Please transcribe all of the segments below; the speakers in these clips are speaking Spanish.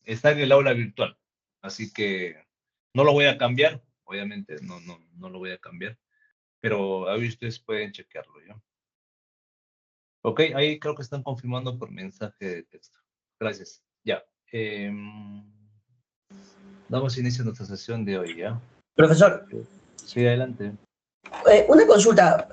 está en el aula virtual. Así que no lo voy a cambiar, obviamente, no lo voy a cambiar, pero ahí ustedes pueden chequearlo, ¿ya? Ok, ahí creo que están confirmando por mensaje de texto. Gracias. Ya. Damos inicio a nuestra sesión de hoy, ¿ya? Profesor, Sí, adelante. una consulta.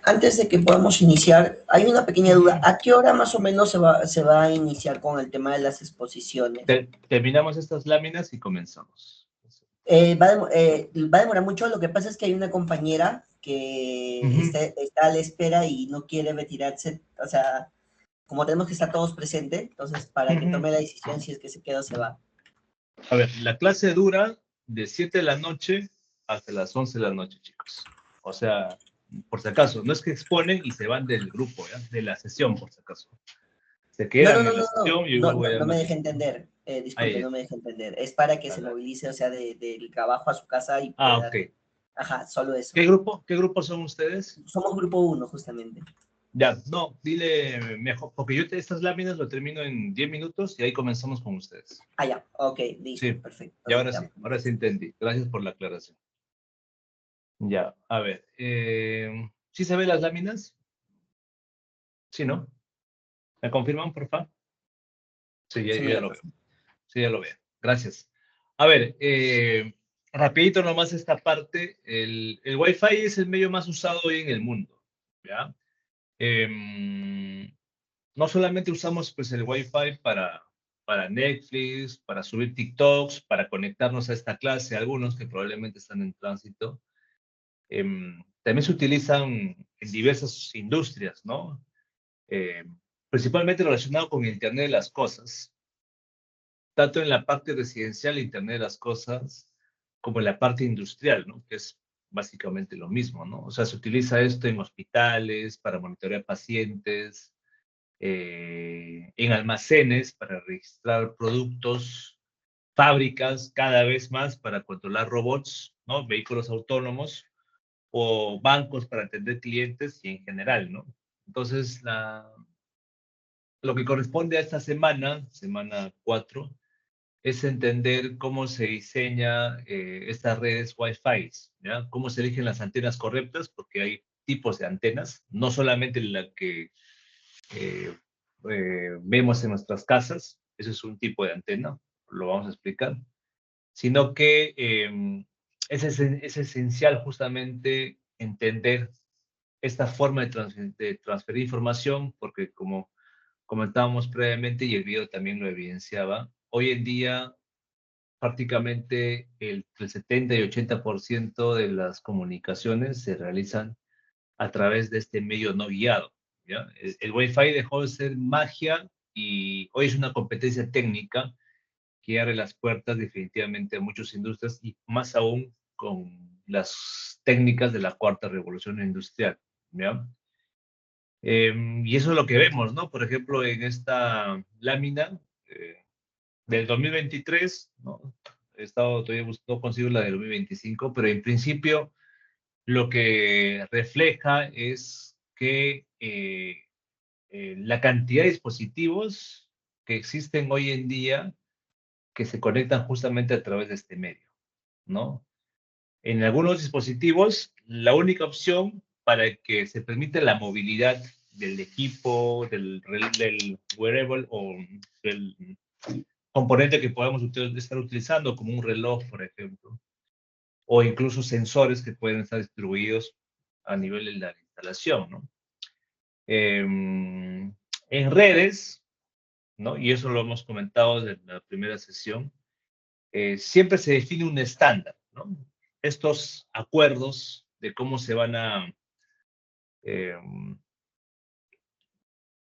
Antes de que podamos iniciar, hay una pequeña duda. ¿A qué hora más o menos se va a iniciar con el tema de las exposiciones? Terminamos estas láminas y comenzamos. Va a demorar mucho. Lo que pasa es que hay una compañera que está a la espera y no quiere retirarse. O sea, como tenemos que estar todos presentes, entonces para que tome la decisión si es que se queda o se va. A ver, la clase dura de 7 de la noche hasta las 11 de la noche, chicos. O sea, por si acaso, no es que exponen y se van del grupo, ¿ya? De la sesión, por si acaso. Se quedan en la sesión y yo voy a dar no me más deje tiempo. entender. Disculpe, Ahí, no me deje entender. Es para que se dale. movilice, o sea, del trabajo a su casa y Ah, pueda... ok. Ajá, solo eso. ¿Qué grupo? ¿Qué grupo son ustedes? Somos grupo 1, justamente. Ya, no, dile mejor, porque yo estas láminas lo termino en 10 minutos y ahí comenzamos con ustedes. Ah, ya, ok, listo, Sí, perfecto. y Entonces, ahora sí entendí. Gracias por la aclaración. Ya, a ver, ¿sí se ven las láminas? Sí, ¿no? ¿Me confirman, por favor? Sí, se yo ya mira, lo veo. profesor. Sí, ya lo veo. Gracias. A ver, rapidito nomás esta parte. El Wi-Fi es el medio más usado hoy en el mundo, ¿ya? No solamente usamos pues el Wi-Fi para Netflix, para subir TikToks, para conectarnos a esta clase, algunos que probablemente están en tránsito. También se utilizan en diversas industrias, ¿no? Principalmente relacionado con Internet de las cosas, tanto en la parte residencial, Internet de las cosas, como en la parte industrial, ¿no? Que es básicamente lo mismo, ¿no? O sea, se utiliza esto en hospitales, para monitorear pacientes, en almacenes, para registrar productos, fábricas cada vez más para controlar robots, ¿no? Vehículos autónomos o bancos para atender clientes y en general, ¿no? Entonces, lo que corresponde a esta semana, semana 4, es entender cómo se diseña estas redes Wi-Fi, ¿ya? Cómo se eligen las antenas correctas, porque hay tipos de antenas, no solamente la que eh, vemos en nuestras casas, eso es un tipo de antena, lo vamos a explicar, sino que es esencial justamente entender esta forma de transferir información, porque como comentábamos previamente y el video también lo evidenciaba, hoy en día prácticamente el 70 y 80% de las comunicaciones se realizan a través de este medio no guiado, ¿ya? El Wi-Fi dejó de ser magia y hoy es una competencia técnica que abre las puertas definitivamente a muchas industrias y más aún con las técnicas de la cuarta revolución industrial, ¿ya? Y eso es lo que vemos, ¿no? Por ejemplo, en esta lámina del 2023, ¿no? He estado todavía buscando, consigo la del 2025, pero en principio lo que refleja es que la cantidad de dispositivos que existen hoy en día que se conectan justamente a través de este medio, ¿no? En algunos dispositivos, la única opción para que se permita la movilidad del equipo, del wearable o del componente que podamos estar utilizando, como un reloj, por ejemplo, o incluso sensores que pueden estar distribuidos a nivel de la instalación, ¿no? En redes, ¿no? Y eso lo hemos comentado desde la primera sesión, siempre se define un estándar, ¿no? Estos acuerdos de cómo se van a eh,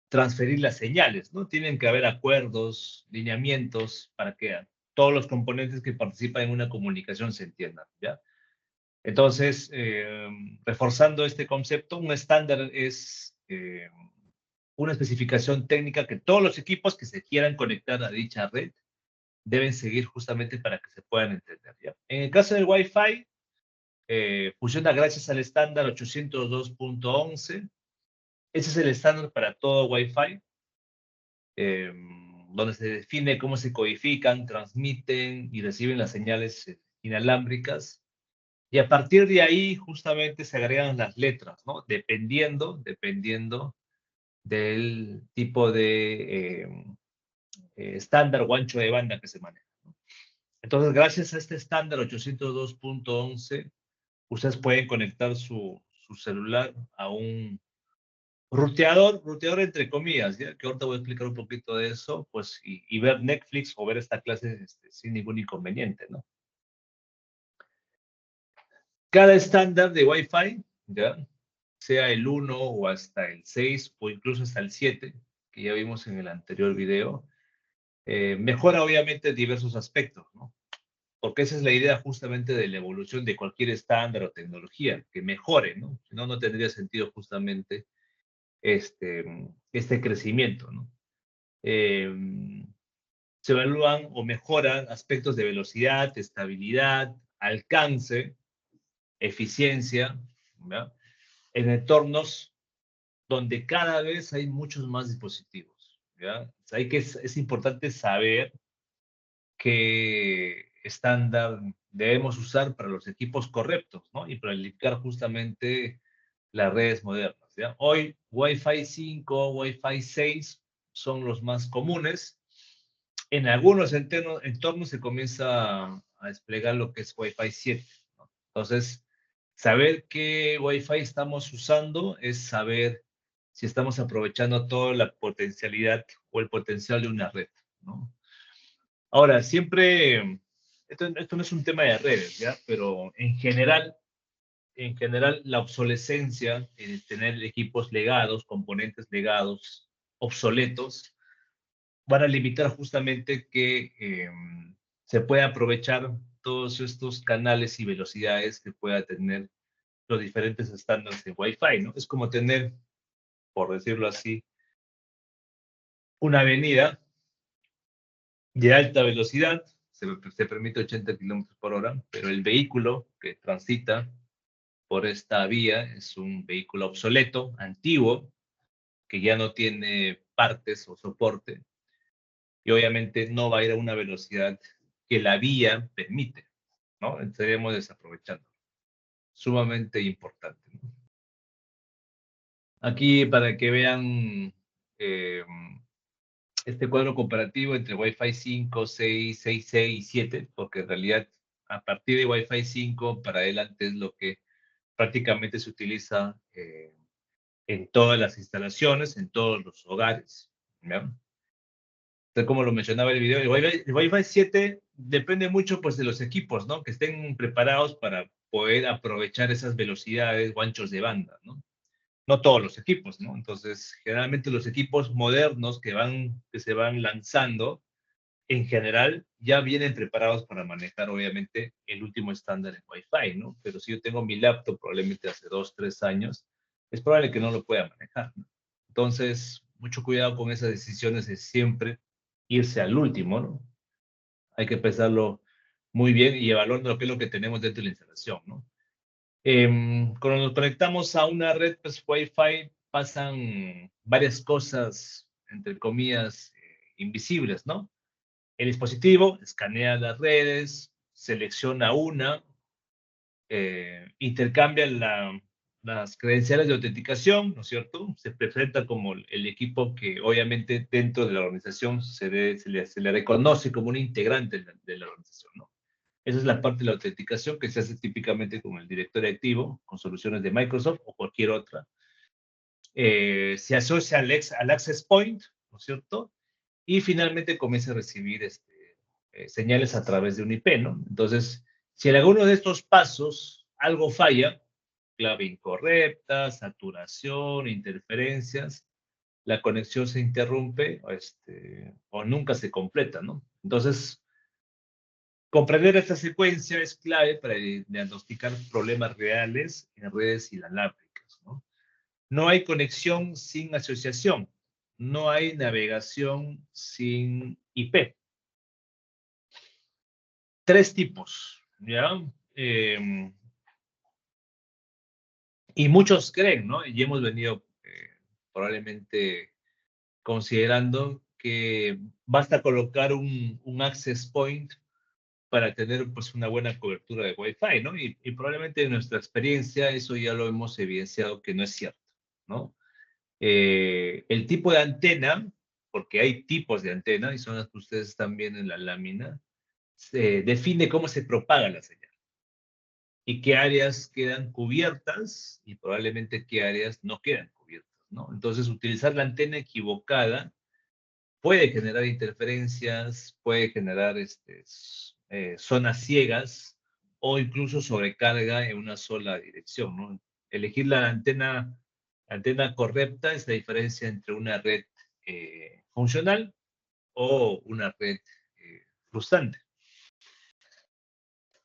transferir las señales, ¿no? Tienen que haber acuerdos, lineamientos para que todos los componentes que participan en una comunicación se entiendan, ¿ya? Entonces, reforzando este concepto, un estándar es una especificación técnica que todos los equipos que se quieran conectar a dicha red deben seguir justamente para que se puedan entender, ¿ya? En el caso del Wi-Fi, funciona gracias al estándar 802.11. Ese es el estándar para todo Wi-Fi. donde se define cómo se codifican, transmiten y reciben las señales inalámbricas. Y a partir de ahí justamente se agregan las letras, ¿no? Dependiendo del tipo de estándar o ancho de banda que se maneja. Entonces, gracias a este estándar 802.11, ustedes pueden conectar su celular a un ruteador entre comillas, ¿ya? Que ahorita voy a explicar un poquito de eso, pues, y ver Netflix o ver esta clase sin ningún inconveniente, ¿no? Cada estándar de Wi-Fi, ¿ya? Sea el 1 o hasta el 6 o incluso hasta el 7, que ya vimos en el anterior video, mejora obviamente diversos aspectos, ¿no? Porque esa es la idea justamente de la evolución de cualquier estándar o tecnología, que mejore, ¿no? Si no, no tendría sentido justamente este crecimiento, ¿no? Eh, Se evalúan o mejoran aspectos de velocidad, estabilidad, alcance, eficiencia, ¿ya? En entornos donde cada vez hay muchos más dispositivos, ¿ya? O sea, es importante saber qué estándar debemos usar para los equipos correctos, ¿no? Y para aplicar justamente las redes modernas, ¿ya? Hoy, Wi-Fi 5, Wi-Fi 6 son los más comunes. En algunos entornos se comienza a desplegar lo que es Wi-Fi 7, ¿no? Entonces, saber qué Wi-Fi estamos usando es saber si estamos aprovechando toda la potencialidad o el potencial de una red, ¿no? Ahora, siempre, esto no es un tema de redes, ¿ya? Pero en general, la obsolescencia, tener equipos legados, componentes legados, obsoletos, van a limitar justamente que se pueda aprovechar todos estos canales y velocidades que pueda tener los diferentes estándares de Wi-Fi, ¿no? Es como tener, por decirlo así, una avenida de alta velocidad, se permite 80 kilómetros por hora, pero el vehículo que transita por esta vía es un vehículo obsoleto, antiguo, que ya no tiene partes o soporte, y obviamente no va a ir a una velocidad que la vía permite, ¿no? Estaremos desaprovechando. Sumamente importante, ¿no? Aquí para que vean eh, este cuadro comparativo entre Wi-Fi 5, 6, 6E y 7, porque en realidad a partir de Wi-Fi 5 para adelante es lo que prácticamente se utiliza en todas las instalaciones, en todos los hogares, ¿no? Entonces, como lo mencionaba el video, el Wi-Fi 7 depende mucho pues, de los equipos, ¿no? Que estén preparados para poder aprovechar esas velocidades o anchos de banda, ¿no? No todos los equipos, ¿no? Entonces, generalmente los equipos modernos que se van lanzando, en general, ya vienen preparados para manejar, obviamente, el último estándar en Wi-Fi, ¿no? Pero si yo tengo mi laptop probablemente hace 2, 3 años, es probable que no lo pueda manejar, ¿no? Entonces, mucho cuidado con esas decisiones de siempre irse al último, ¿no? Hay que pensarlo muy bien y evaluar lo que es lo que tenemos dentro de la instalación, ¿no? Cuando nos conectamos a una red, pues Wi-Fi, pasan varias cosas, entre comillas, invisibles, ¿no? El dispositivo escanea las redes, selecciona una, intercambia las credenciales de autenticación, ¿no es cierto? Se presenta como el equipo que obviamente dentro de la organización se le reconoce como un integrante de la organización, ¿no? Esa es la parte de la autenticación que se hace típicamente con el directorio activo, con soluciones de Microsoft o cualquier otra. Se asocia al access point, ¿no es cierto? Y finalmente comienza a recibir señales a través de un IP, ¿no? Entonces, si en alguno de estos pasos algo falla, clave incorrecta, saturación, interferencias, la conexión se interrumpe o nunca se completa, ¿no? Entonces, comprender esta secuencia es clave para diagnosticar problemas reales en redes inalámbricas, ¿no? No hay conexión sin asociación, no hay navegación sin IP. Tres tipos, ¿ya? Eh, y muchos creen, ¿no? Y hemos venido probablemente considerando que basta colocar un access point para tener pues una buena cobertura de Wi-Fi, ¿no? Y probablemente en nuestra experiencia eso ya lo hemos evidenciado que no es cierto, ¿no? El tipo de antena, porque hay tipos de antena y son las que ustedes están viendo en la lámina, se define cómo se propaga la señal y qué áreas quedan cubiertas y probablemente qué áreas no quedan cubiertas, ¿no? Entonces, utilizar la antena equivocada puede generar interferencias, puede generar zonas ciegas o incluso sobrecarga en una sola dirección, ¿no? Elegir la antena correcta es la diferencia entre una red funcional o una red frustrante.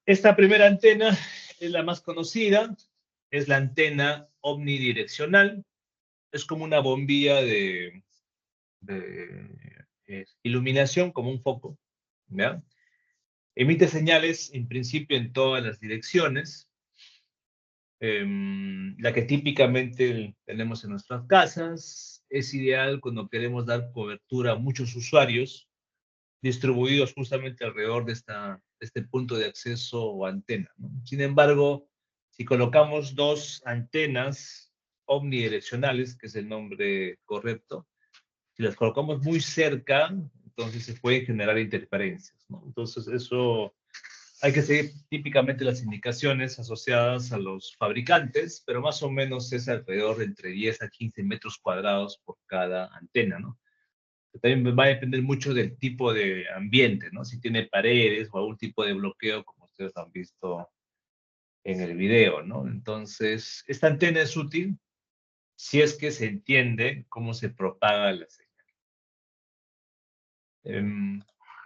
Esta primera antena es la más conocida, es la antena omnidireccional, es como una bombilla de iluminación, como un foco, ¿ya? Emite señales en principio en todas las direcciones, la que típicamente tenemos en nuestras casas, es ideal cuando queremos dar cobertura a muchos usuarios distribuidos justamente alrededor de este punto de acceso o antena, ¿no? Sin embargo, si colocamos dos antenas omnidireccionales, que es el nombre correcto, si las colocamos muy cerca, entonces se pueden generar interferencias, ¿no? Entonces eso hay que seguir típicamente las indicaciones asociadas a los fabricantes, pero más o menos es alrededor de entre 10 a 15 metros cuadrados por cada antena, ¿no? También va a depender mucho del tipo de ambiente, ¿no? Si tiene paredes o algún tipo de bloqueo, como ustedes han visto en el video, ¿no? Entonces, esta antena es útil si es que se entiende cómo se propaga la señal.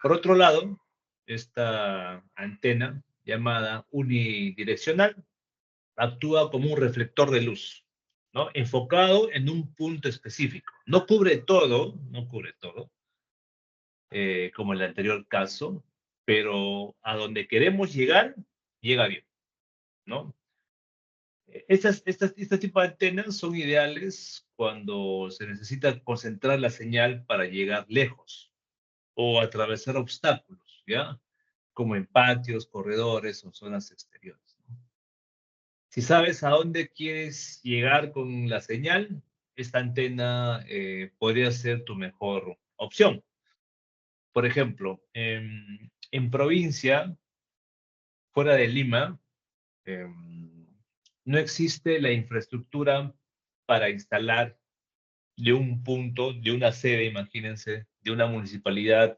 Por otro lado, esta antena llamada unidireccional actúa como un reflector de luz, ¿no? Enfocado en un punto específico. No cubre todo, no cubre todo, como en el anterior caso, pero a donde queremos llegar, llega bien, ¿no? Este tipo de antenas son ideales cuando se necesita concentrar la señal para llegar lejos o atravesar obstáculos, ¿ya? Como en patios, corredores o zonas exteriores, ¿no? Si sabes a dónde quieres llegar con la señal, esta antena podría ser tu mejor opción. Por ejemplo, en provincia, fuera de Lima, eh, no existe la infraestructura para instalar de un punto, de una sede, imagínense, de una municipalidad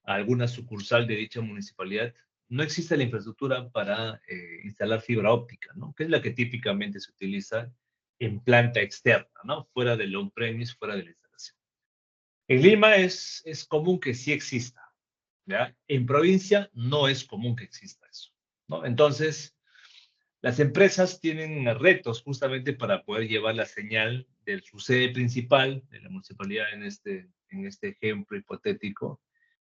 a alguna sucursal de dicha municipalidad, no existe la infraestructura para instalar fibra óptica, ¿no? Que es la que típicamente se utiliza en planta externa, ¿no? Fuera del on-premise, fuera de la instalación. En Lima es común que sí exista, ¿ya? En provincia no es común que exista eso, ¿no? Entonces, las empresas tienen retos justamente para poder llevar la señal de su sede principal, de la municipalidad en este ejemplo hipotético,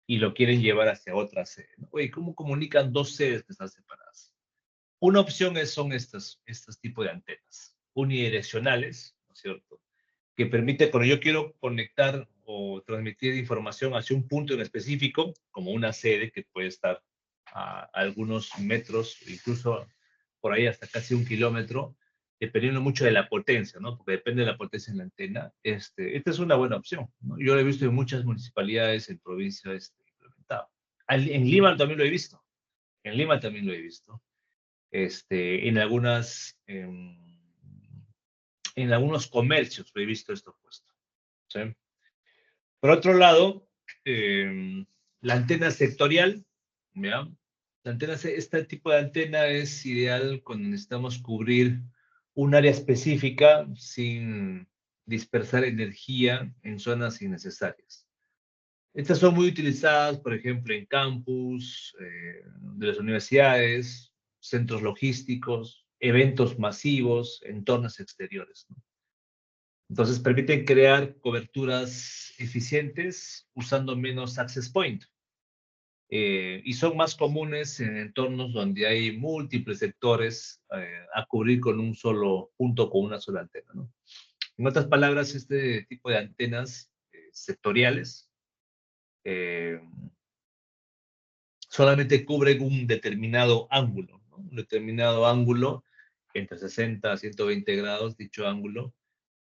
y lo quieren llevar hacia otra sede, ¿no? Oye, ¿cómo comunican dos sedes que están separadas? Una opción son estos tipos de antenas unidireccionales, ¿no es cierto? Que permite, cuando yo quiero conectar o transmitir información hacia un punto en específico, como una sede que puede estar a algunos metros, incluso por ahí hasta casi 1 kilómetro, dependiendo mucho de la potencia, ¿no? Porque depende de la potencia en la antena. Esta es una buena opción, ¿no? Yo lo he visto en muchas municipalidades en provincias implementado. En Lima también lo he visto. En Lima también lo he visto. En en algunos comercios he visto esto puesto, ¿sí? Por otro lado, la antena sectorial, ¿ya? Este tipo de antena es ideal cuando necesitamos cubrir un área específica sin dispersar energía en zonas innecesarias. Estas son muy utilizadas, por ejemplo, en campus de las universidades, centros logísticos, eventos masivos, entornos exteriores, ¿no? Entonces permiten crear coberturas eficientes usando menos access point. Y son más comunes en entornos donde hay múltiples sectores a cubrir con un solo punto, con una sola antena, ¿no? En otras palabras, este tipo de antenas sectoriales solamente cubren un determinado ángulo, ¿no? Un determinado ángulo entre 60 a 120 grados, dicho ángulo,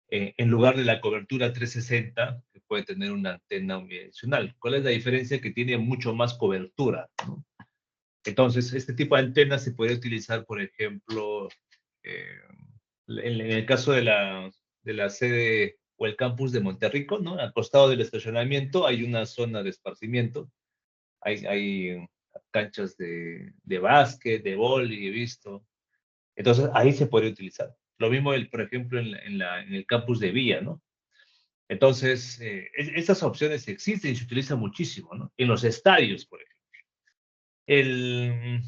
en lugar de la cobertura 360 que puede tener una antena unidireccional. ¿Cuál es la diferencia? Que tiene mucho más cobertura, ¿no? Entonces, este tipo de antena se puede utilizar, por ejemplo, eh, en el caso de la sede o el campus de Monterrico, ¿no? Al costado del estacionamiento hay una zona de esparcimiento, hay canchas de básquet, de vóley, he visto. Entonces, ahí se puede utilizar. Lo mismo, por ejemplo, en el campus de Villa, ¿no? Entonces, esas opciones existen y se utilizan muchísimo, ¿no? En los estadios, por ejemplo. El,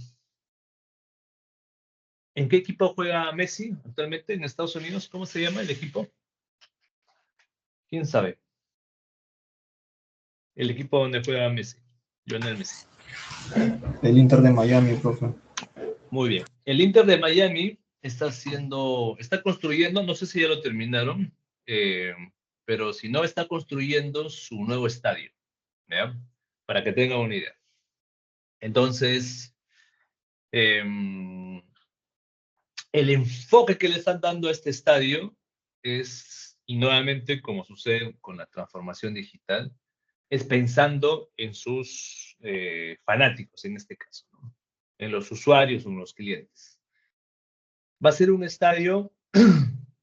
¿En qué equipo juega Messi actualmente en Estados Unidos? ¿Cómo se llama el equipo? ¿Quién sabe? El equipo donde juega Messi, Lionel Messi. El Inter de Miami, profe. Muy bien. El Inter de Miami está construyendo, no sé si ya lo terminaron, eh, pero si no, está construyendo su nuevo estadio, ¿ya? Para que tengan una idea. Entonces, eh, el enfoque que le están dando a este estadio es, y nuevamente, como sucede con la transformación digital, es pensando en sus fanáticos, en este caso, ¿no? En los usuarios, en los clientes. Va a ser un estadio,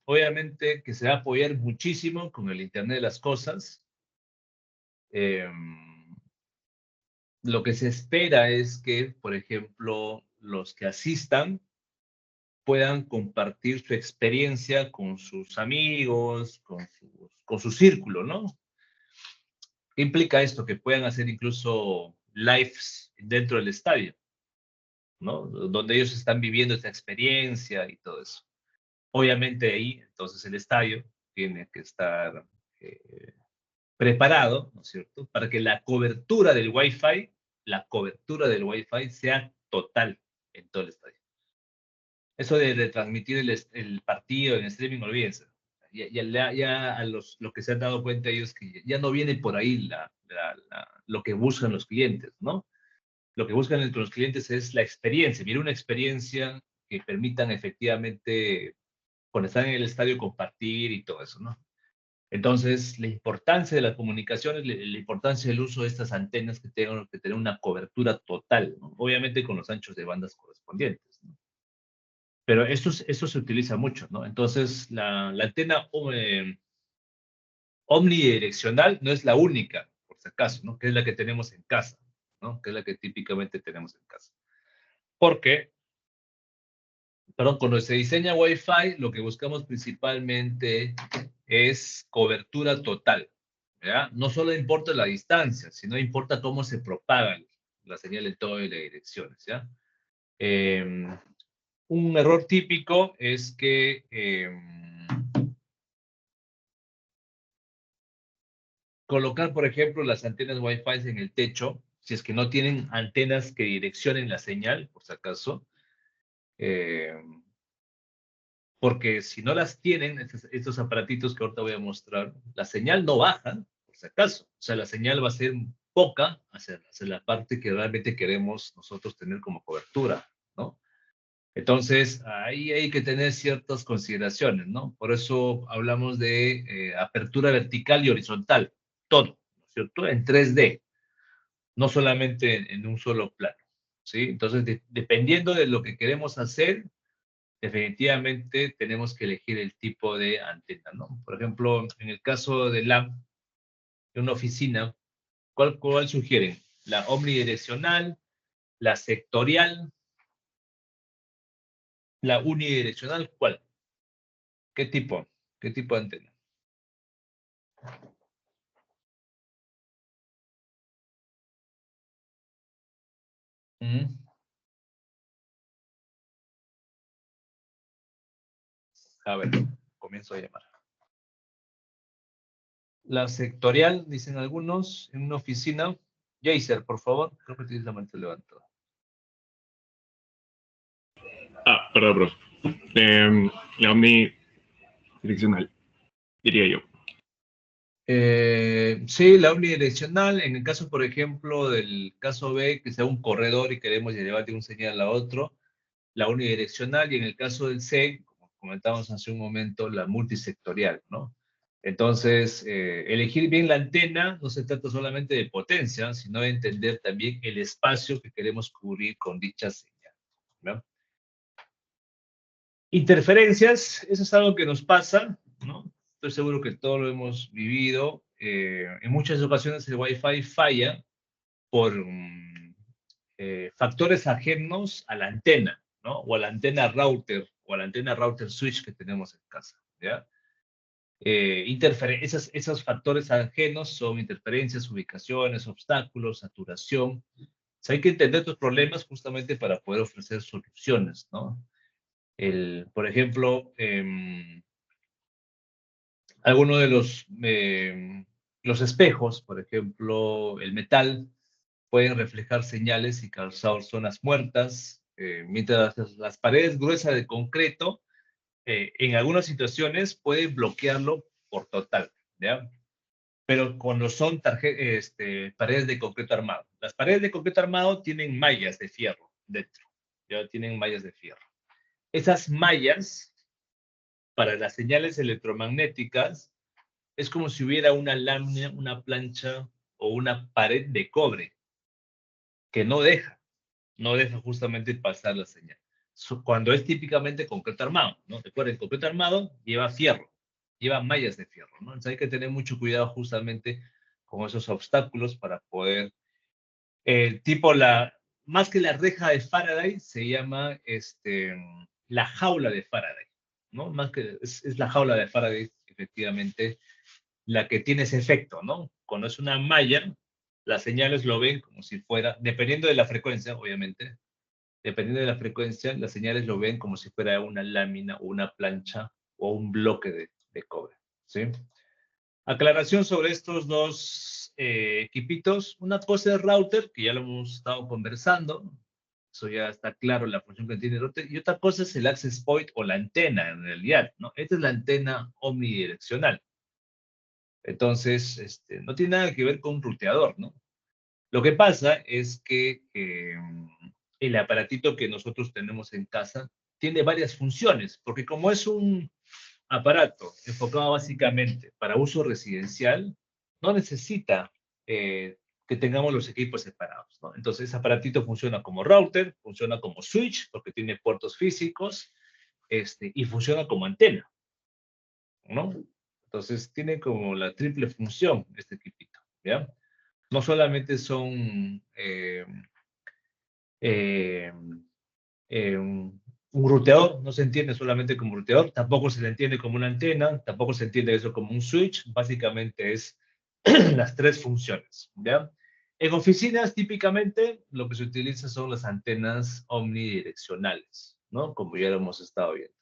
obviamente, que se va a apoyar muchísimo con el Internet de las Cosas. Eh, lo que se espera es que, por ejemplo, los que asistan puedan compartir su experiencia con sus amigos, con su círculo, ¿no? ¿Qué implica esto? Que puedan hacer incluso lives dentro del estadio, ¿no? Donde ellos están viviendo esta experiencia y todo eso. Obviamente ahí, entonces el estadio tiene que estar preparado, ¿no es cierto? Para que la cobertura del Wi-Fi sea total en todo el estadio. Eso de transmitir el partido en streaming, olvídense. Ya a lo que se han dado cuenta ellos que ya no viene por ahí lo que buscan los clientes, ¿no? Lo que buscan entre los clientes es la experiencia, mira, una experiencia que permitan efectivamente, cuando están en el estadio, compartir y todo eso, ¿no? Entonces, la importancia de las comunicaciones, la importancia del uso de estas antenas que tengan que tener una cobertura total, ¿no? Obviamente con los anchos de bandas correspondientes, ¿no? Pero esto se utiliza mucho, ¿no? Entonces, la antena omnidireccional no es la única, por si acaso, ¿no? Que es la que tenemos en casa, ¿no? Que es la que típicamente tenemos en casa. Porque, perdón, cuando se diseña Wi-Fi, lo que buscamos principalmente es cobertura total, ¿ya? No solo importa la distancia, sino importa cómo se propaga la señal en todas las direcciones, ¿ya? Un error típico es que colocar, por ejemplo, las antenas Wi-Fi en el techo, si es que no tienen antenas que direccionen la señal, por si acaso, eh, porque si no las tienen, estos aparatitos que ahorita voy a mostrar, la señal no baja, por si acaso. O sea, la señal va a ser poca hacia la parte que realmente queremos nosotros tener como cobertura, ¿no? Entonces, ahí hay que tener ciertas consideraciones, ¿no? Por eso hablamos de apertura vertical y horizontal, todo, ¿no es cierto? En 3D, no solamente en un solo plano, ¿sí? Entonces, dependiendo de lo que queremos hacer, definitivamente tenemos que elegir el tipo de antena, ¿no? Por ejemplo, en el caso de de una oficina, ¿cuál sugieren? ¿La omnidireccional, la sectorial, la unidireccional? ¿Cuál? ¿Qué tipo? ¿Qué tipo de antena? Mm. A ver, comienzo a llamar. La sectorial, dicen algunos, en una oficina. Jaser, por favor, creo que tienes la mano levantada. Perdón, profe. La omnidireccional, diría yo. Sí, la unidireccional, en el caso, por ejemplo, del caso B, que sea un corredor y queremos llevar de un señal a otro, la unidireccional, y en el caso del C, como comentábamos hace un momento, la multisectorial, ¿no? Entonces, elegir bien la antena no se trata solamente de potencia, sino de entender también el espacio que queremos cubrir con dicha señal, ¿no? Interferencias, eso es algo que nos pasa, ¿no? Estoy seguro que todos lo hemos vivido. En muchas ocasiones el Wi-Fi falla por factores ajenos a la antena, ¿no? O a la antena router, o a la antena router switch que tenemos en casa, ¿ya? Esos factores ajenos son interferencias, ubicaciones, obstáculos, saturación. O sea, hay que entender estos problemas justamente para poder ofrecer soluciones, ¿no? Por ejemplo, algunos de los espejos, por ejemplo, el metal, pueden reflejar señales y causar zonas muertas, mientras las paredes gruesas de concreto, en algunas situaciones, pueden bloquearlo por total, ¿ya? Pero cuando son paredes de concreto armado. Las paredes de concreto armado tienen mallas de fierro dentro, ya tienen mallas de fierro. Esas mallas, para las señales electromagnéticas, es como si hubiera una lámina, una plancha o una pared de cobre que no deja justamente pasar la señal. Cuando es típicamente concreto armado, ¿no? Recuerden, concreto armado lleva fierro, lleva mallas de fierro, ¿no? Entonces hay que tener mucho cuidado justamente con esos obstáculos para poder, más que la reja de Faraday, se llama la jaula de Faraday, ¿no? Más que es la jaula de Faraday, efectivamente, la que tiene ese efecto, ¿no? Cuando es una malla, las señales lo ven como si fuera, dependiendo de la frecuencia, obviamente, dependiendo de la frecuencia, las señales lo ven como si fuera una lámina o una plancha o un bloque de cobre, ¿sí? Aclaración sobre estos dos equipitos. Una cosa es router, que ya lo hemos estado conversando, eso ya está claro la función que tiene el router, y otra cosa es el access point o la antena, en realidad, ¿no? Esta es la antena omnidireccional. Entonces, no tiene nada que ver con un ruteador, ¿no? Lo que pasa es que el aparatito que nosotros tenemos en casa tiene varias funciones, porque como es un aparato enfocado básicamente para uso residencial, no necesita que tengamos los equipos separados, ¿no? Entonces, ese aparatito funciona como router, funciona como switch, porque tiene puertos físicos, y funciona como antena, ¿no? Entonces, tiene como la triple función este equipito, ¿ya? No solamente son eh, un ruteador, no se entiende solamente como ruteador, tampoco se le entiende como una antena, tampoco se entiende eso como un switch, básicamente es las tres funciones, ¿ya? En oficinas, típicamente, lo que se utiliza son las antenas omnidireccionales, ¿no? Como ya lo hemos estado viendo.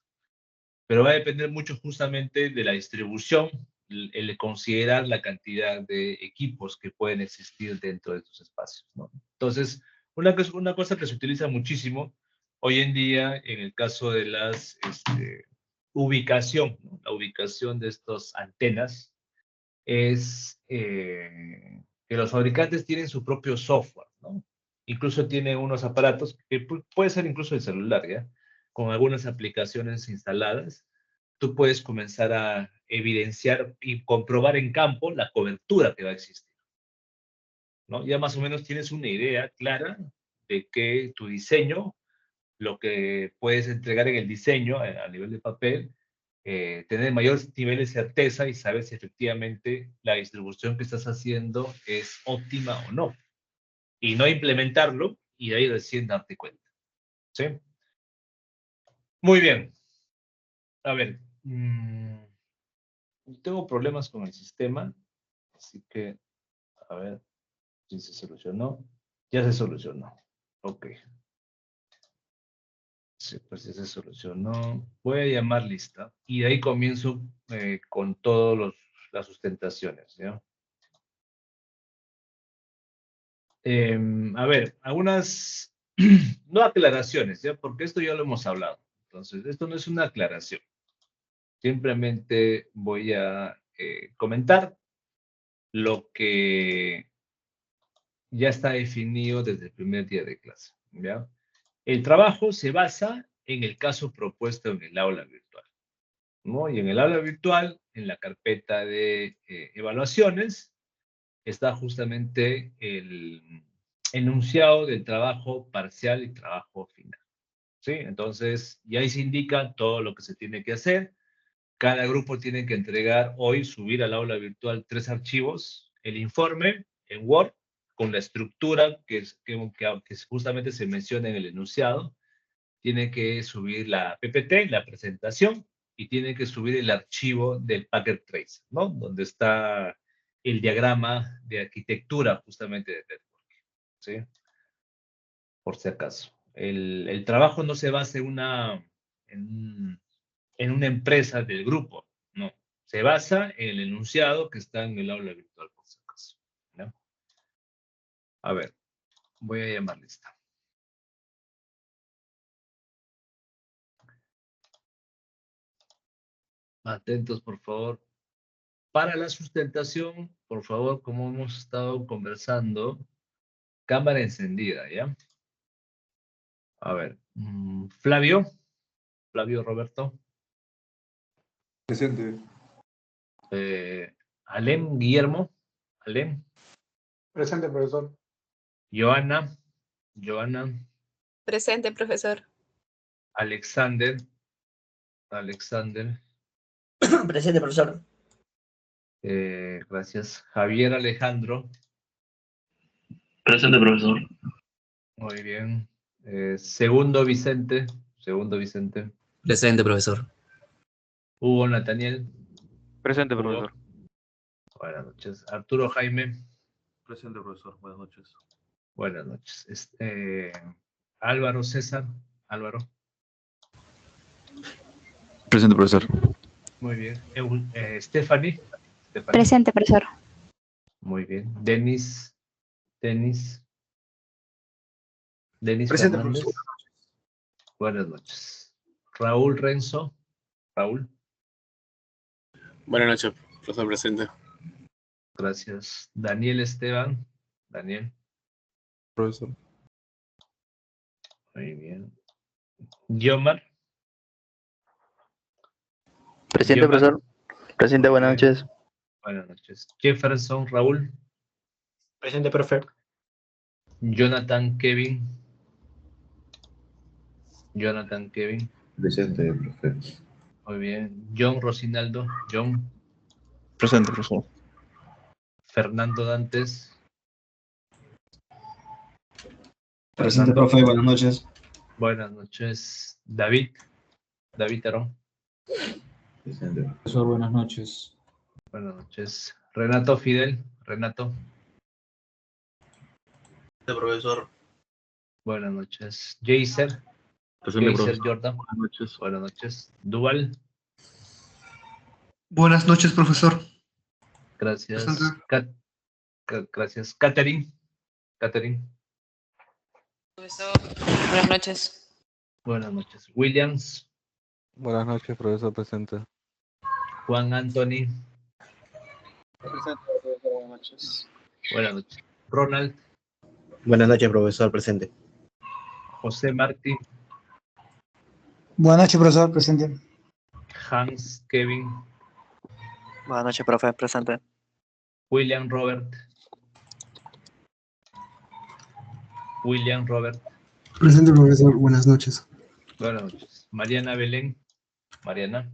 Pero va a depender mucho justamente de la distribución, el considerar la cantidad de equipos que pueden existir dentro de estos espacios, ¿no? Entonces, una cosa que se utiliza muchísimo hoy en día en el caso de las ubicación, ¿no? La ubicación de estas antenas es que los fabricantes tienen su propio software, ¿no? Incluso tienen unos aparatos que puede ser incluso el celular, ¿ya? Con algunas aplicaciones instaladas, tú puedes comenzar a evidenciar y comprobar en campo la cobertura que va a existir, ¿no? Ya más o menos tienes una idea clara de que tu diseño, lo que puedes entregar en el diseño a nivel de papel, tener mayores niveles de certeza y saber si efectivamente la distribución que estás haciendo es óptima o no. Y no implementarlo y de ahí recién darte cuenta. ¿Sí? Muy bien. A ver. Tengo problemas con el sistema, así que, a ver si se solucionó. Ya se solucionó. Ok. Sí, pues ya se solucionó. Voy a llamar lista y de ahí comienzo con todas las sustentaciones, ¿ya? A ver, algunas, no aclaraciones, ¿ya? Porque esto ya lo hemos hablado. Entonces, esto no es una aclaración. Simplemente voy a comentar lo que ya está definido desde el primer día de clase, ¿ya? El trabajo se basa en el caso propuesto en el aula virtual, ¿no? Y en el aula virtual, en la carpeta de evaluaciones, está justamente el enunciado del trabajo parcial y trabajo final, ¿sí? Entonces, y ahí se indica todo lo que se tiene que hacer. Cada grupo tiene que entregar hoy, subir al aula virtual 3 archivos, el informe en Word, con la estructura que justamente se menciona en el enunciado. Tiene que subir la PPT, la presentación, y tiene que subir el archivo del Packet Trace, ¿no? Donde está el diagrama de arquitectura justamente de networking, ¿sí? Por si acaso. El trabajo no se basa en una empresa del grupo, no. Se basa en el enunciado que está en el aula virtual, por si acaso, ¿no? A ver, voy a llamar lista. Atentos, por favor. Para la sustentación, por favor, como hemos estado conversando, cámara encendida, ¿ya? A ver, Flavio Roberto. Presente. Alem Guillermo. Alem. Presente, profesor. Joana. Presente, profesor. Alexander. Presente, profesor. Gracias. Javier Alejandro. Presente, profesor. Muy bien. Segundo Vicente. Presente, profesor. Hugo Nathaniel. Presente, Hugo. profesor. Buenas noches. Arturo Jaime. Presente, profesor. Buenas noches. Buenas noches. Álvaro César. Álvaro. Presente, profesor. Muy bien. Stephanie. Presente, profesor. Muy bien. Denis. Presente, Fernández. Profesor. Buenas noches. Raúl Renzo. Raúl. Buenas noches, profesor presente. Gracias. Daniel Esteban. Daniel. Profesor. Muy bien. Guiomar. Presente, Guiomar. profesor. Presente, buenas noches. Buenas noches. Jefferson Raúl. Presente, profe. Jonathan Kevin. Presente, profe. Muy bien. John Rosinaldo. John. Presente, profesor. Fernando Dantes. Presente, Fernando. profe. Buenas noches. Buenas noches. David Arón. Presente. Profesor, buenas noches. Buenas noches. Renato Fidel. Renato. Profesor. Buenas noches. Jaser. Presente, Jaser profesor. Jordan. Buenas noches. Buenas noches. Duval. Buenas noches, profesor. Gracias. Presente. Gracias. Catherine. Profesor, buenas noches. Buenas noches. Williams. Buenas noches, profesor presente. Juan Anthony. Presente, profesor. Buenas noches. Buenas noches. Ronald. Buenas noches, profesor presente. José Martí. Buenas noches, profesor. Presente. Hans Kevin. Buenas noches, profe, presente. William Robert. Presente, profesor. Buenas noches. Buenas noches. Mariana Belén. Mariana.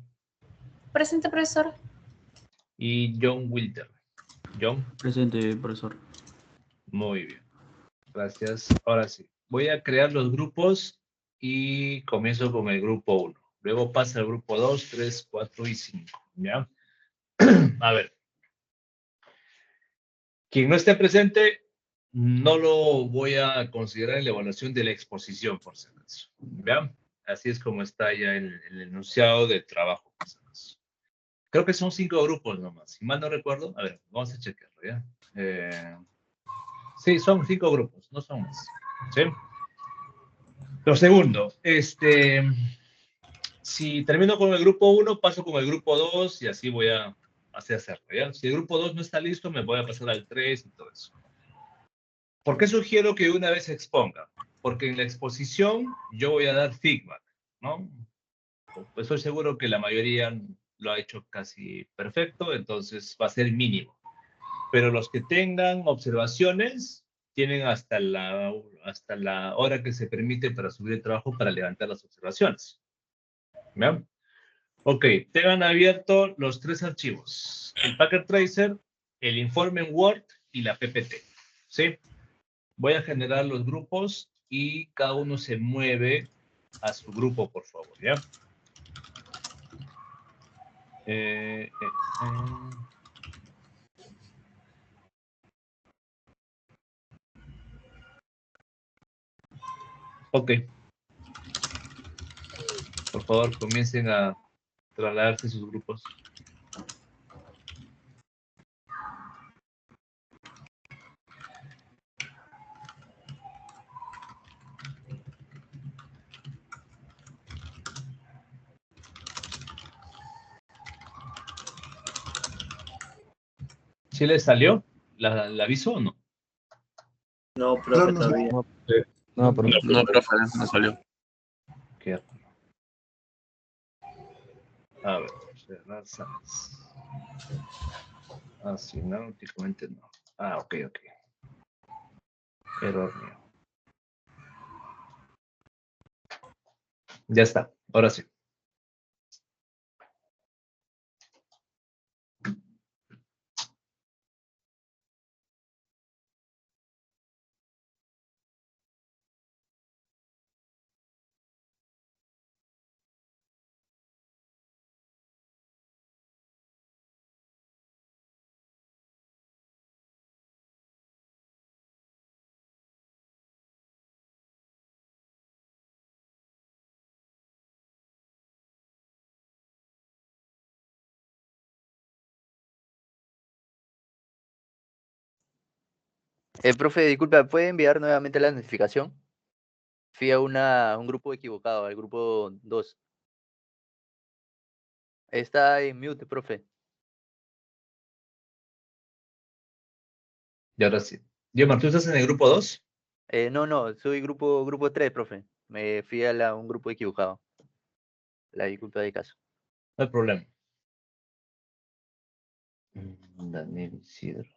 Presente, profesor. Y John Wilter. John. Presente, profesor. Muy bien. Gracias. Ahora sí. Voy a crear los grupos y comienzo con el grupo 1. Luego pasa al grupo 2, 3, 4 y 5. ¿Ya? A ver. Quien no esté presente, no lo voy a considerar en la evaluación de la exposición, por si acaso. ¿Ya? Así es como está ya el enunciado del trabajo, por si acaso. Creo que son 5 grupos nomás. Si mal no recuerdo, a ver, vamos a chequearlo, ¿ya? Sí, son 5 grupos, no son más. ¿Sí? Lo segundo, si termino con el grupo 1, paso con el grupo 2 y así voy a así hacerlo, ¿ya? Si el grupo 2 no está listo, me voy a pasar al 3 y todo eso. ¿Por qué sugiero que una vez se exponga? Porque en la exposición yo voy a dar feedback, ¿no? Pues estoy seguro que la mayoría lo ha hecho casi perfecto, entonces va a ser mínimo. Pero los que tengan observaciones tienen hasta la hora que se permite para subir el trabajo para levantar las observaciones. ¿Vean? Ok, tengan abierto los 3 archivos. El Packet Tracer, el informe en Word y la PPT. ¿Sí? Voy a generar los grupos y cada uno se mueve a su grupo, por favor, ¿ya? Ok. Por favor, comiencen a trasladarse sus grupos. ¿Sí les salió? ¿La aviso o no? No, profe, No, todavía. No, pero No, profe, no salió. Qué raro. A ver, cerrar salas. Ah, sí, no, últimamente no. Ah, ok. Error mío. Ya está, ahora sí. Profe, disculpa, ¿puede enviar nuevamente la notificación? Fui a un grupo equivocado, al grupo 2. Está en mute, profe. Y ahora sí. Diomar, ¿tú estás en el grupo 2? No, soy grupo 3, profe. Me fui a un grupo equivocado. La disculpa de caso. No hay problema. Daniel Isidro.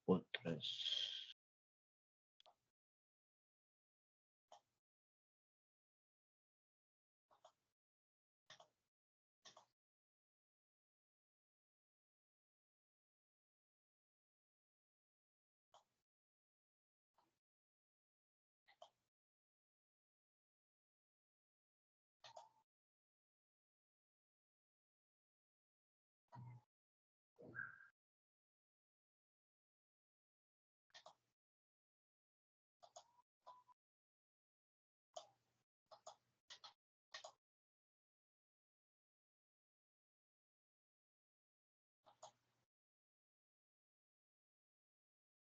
Otros.